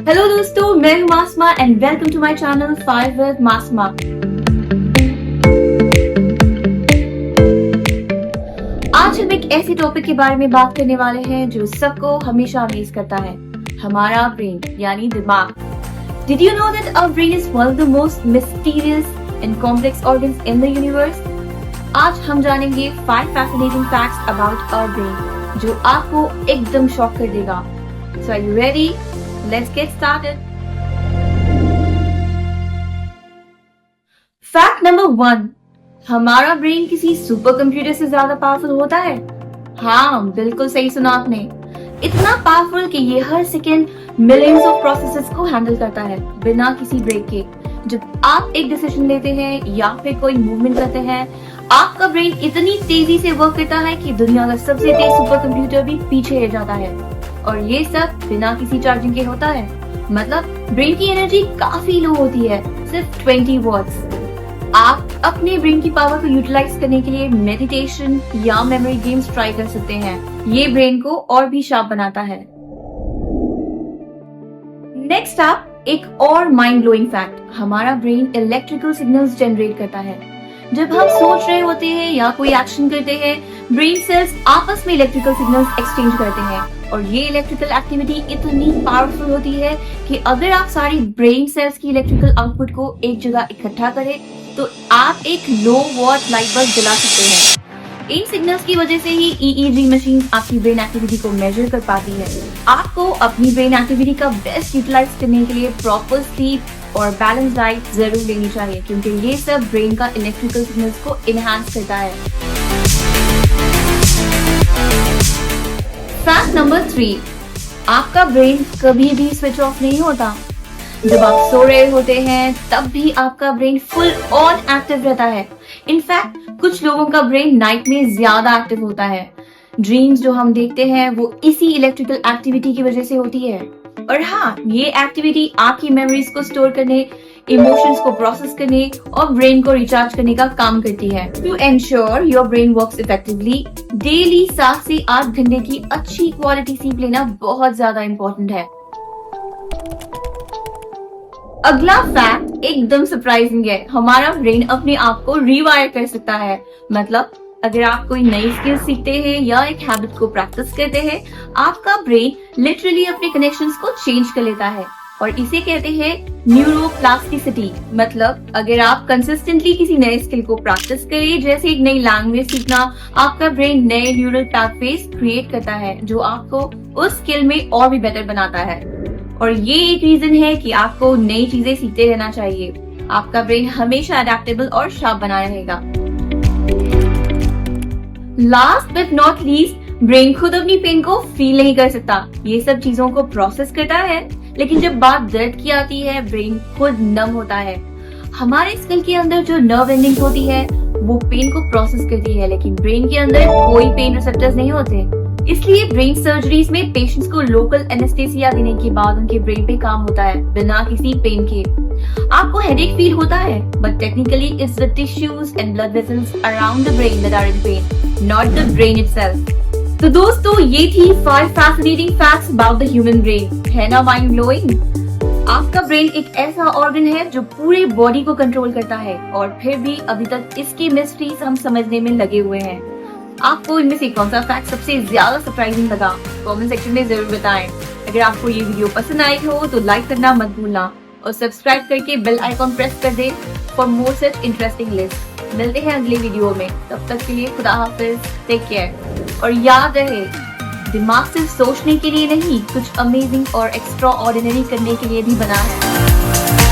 Hello दोस्तों, मैं हूँ Masma and welcome to my channel 5 with Masma. आज हम एक ऐसे टॉपिक के बारे में बात करने वाले हैं जो सबको हमेशा अमेज करता है, हमारा ब्रेन यानी दिमाग। Did you know that our brain is one of the most mysterious and complex organs in the universe? आज हम जानेंगे 5 fascinating facts about our brain जो आपको एकदम शॉक कर देगा। So are you ready? Let's get started. Fact number 1. हमारा brain किसी सुपर कंप्यूटर से ज्यादा पावरफुल होता है। हाँ, बिल्कुल सही सुना आपने। इतना पावरफुल कि ये हर सेकेंड मिलियंस ऑफ प्रोसेसेस को हैंडल करता है बिना किसी ब्रेक के। जब आप एक डिसीजन लेते हैं या फिर कोई मूवमेंट करते हैं, आपका ब्रेन इतनी तेजी से वर्क करता है कि दुनिया का सबसे तेज सुपर कंप्यूटर भी पीछे रह जाता है। और ये सब बिना किसी चार्जिंग के होता है। मतलब ब्रेन की एनर्जी काफी लो होती है, सिर्फ 20 वॉट्स। आप अपने ब्रेन की पावर को यूटिलाइज करने के लिए मेडिटेशन या मेमोरी गेम्स ट्राई कर सकते हैं। ये ब्रेन को और भी शार्प बनाता है। नेक्स्ट आप एक और माइंड ब्लोइंग फैक्ट, हमारा ब्रेन इलेक्ट्रिकल सिग्नल्स जनरेट करता है। जब हम सोच रहे होते हैं या कोई एक्शन करते हैं, ब्रेन सेल्स आपस में इलेक्ट्रिकल सिग्नल्स एक्सचेंज करते हैं और ये इलेक्ट्रिकल एक्टिविटी इतनी पावरफुल होती है कि अगर आप सारी ब्रेन सेल्स की इलेक्ट्रिकल आउटपुट को एक जगह इकट्ठा करें तो आप एक लो वॉट लाइट बल्ब जला सकते हैं। इन सिग्नल्स की वजह से ही EEG मशीन आपकी ब्रेन एक्टिविटी को मेजर कर पाती है। आपको अपनी ब्रेन एक्टिविटी का बेस्ट यूटिलाइज करने के लिए प्रॉपर स्लीप और बैलेंस डाइट जरूर लेनी चाहिए, क्योंकि ये सब ब्रेन का इलेक्ट्रिकल सिग्नल्स को एनहांस करता है। फैक्ट नंबर 3, आपका ब्रेन कभी भी स्विच ऑफ नहीं होता। जब आप सो रहे होते हैं तब भी आपका ब्रेन फुल ऑन एक्टिव रहता है। इनफैक्ट कुछ लोगों का ब्रेन नाइट में ज्यादा एक्टिव होता है। ड्रीम्स जो हम देखते हैं वो इसी इलेक्ट्रिकल एक्टिविटी की वजह से होती है। और हाँ, ये एक्टिविटी आपकी मेमोरीज को स्टोर करने, इमोशंस को प्रोसेस करने और ब्रेन को रिचार्ज करने का काम करती है। To ensure your brain works effectively, daily 7 से 8 घंटे की अच्छी क्वालिटी स्लीप लेना बहुत ज्यादा इम्पोर्टेंट है। अगला फैक्ट एकदम सरप्राइजिंग है, हमारा ब्रेन अपने आप को रीवायर कर सकता है। मतलब अगर आप कोई नई स्किल सीखते हैं या एक हैबिट को प्रैक्टिस करते हैं, आपका ब्रेन लिटरली अपने कनेक्शंस को चेंज कर लेता है और इसे कहते हैं न्यूरोप्लास्टिसिटी। मतलब अगर आप कंसिस्टेंटली किसी नए स्किल को प्रैक्टिस करें, जैसे एक नई लैंग्वेज सीखना, आपका ब्रेन नए न्यूरल पैथवेज क्रिएट करता है जो आपको उस स्किल में और भी बेटर बनाता है। और ये एक रीजन है कि आपको नई चीजें सीखते रहना चाहिए। आपका ब्रेन हमेशा अडेप्टेबल और शार्प बना रहेगा। Last but not least, brain खुद अपनी पेन को फील नहीं कर सकता। ये सब चीजों को प्रोसेस करता है, लेकिन जब बात दर्द की आती है, ब्रेन खुद नम होता है। हमारे स्कल के अंदर जो नर्व एंडिंग्स होती है वो पेन को प्रोसेस करती है, लेकिन ब्रेन के अंदर कोई पेन रिसेप्टर्स नहीं होते। इसलिए ब्रेन सर्जरीज में पेशेंट्स को लोकल एनेस्थेसिया देने के बाद उनके ब्रेन पे काम होता है बिना किसी पेन के। आपको हेडेक फील होता है, but technically it's the tissues and blood vessels around the brain that are in pain, not the brain itself. तो दोस्तों, ये थी 5 fascinating facts about the human brain. है ना माइंड ब्लोइंग? आपका ब्रेन एक ऐसा ऑर्गन है जो पूरे बॉडी को कंट्रोल करता है और फिर भी अभी तक इसकी मिस्ट्रीज हम समझने में लगे हुए हैं। आपको इनमें से कौन सा फैक्ट सबसे ज्यादा सरप्राइजिंग लगा? कमेंट सेक्शन में जरूर बताएं। अगर आपको ये वीडियो पसंद आई हो तो लाइक करना मत भूलना और सब्सक्राइब करके बेल आइकॉन प्रेस कर दें for more such interesting list. मिलते हैं अगले वीडियो में, तब तक के लिए खुदा हाफिज, टेक केयर। और याद रहे, दिमाग सिर्फ सोचने के लिए नहीं, कुछ अमेजिंग और एक्स्ट्रा ऑर्डिनरी करने के लिए भी बना है।